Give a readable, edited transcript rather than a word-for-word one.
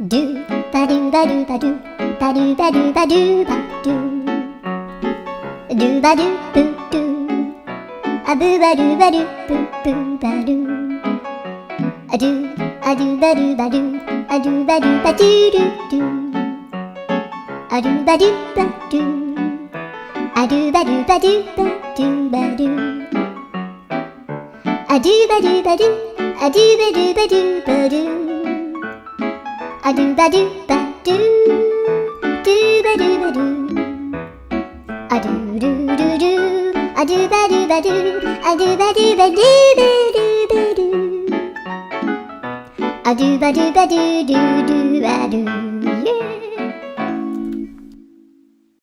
ドゥバドゥバドゥバドゥバドゥバドゥバドゥバドゥドゥバドゥブドゥアブバドゥバドゥブブバドゥアドゥアドゥバドゥバドゥアドゥバドゥバドゥドゥドゥアドゥバドゥバドゥアドゥバドゥバドゥバドゥバドゥアドゥバドゥバドゥアドゥバドゥバドゥバドゥアドゥバドゥバドゥドゥバドゥバドゥアドゥドゥドゥドゥアドゥバドゥバドゥアドゥバドゥバドゥバドゥバドゥアドゥバドゥバドゥドゥドゥバドゥ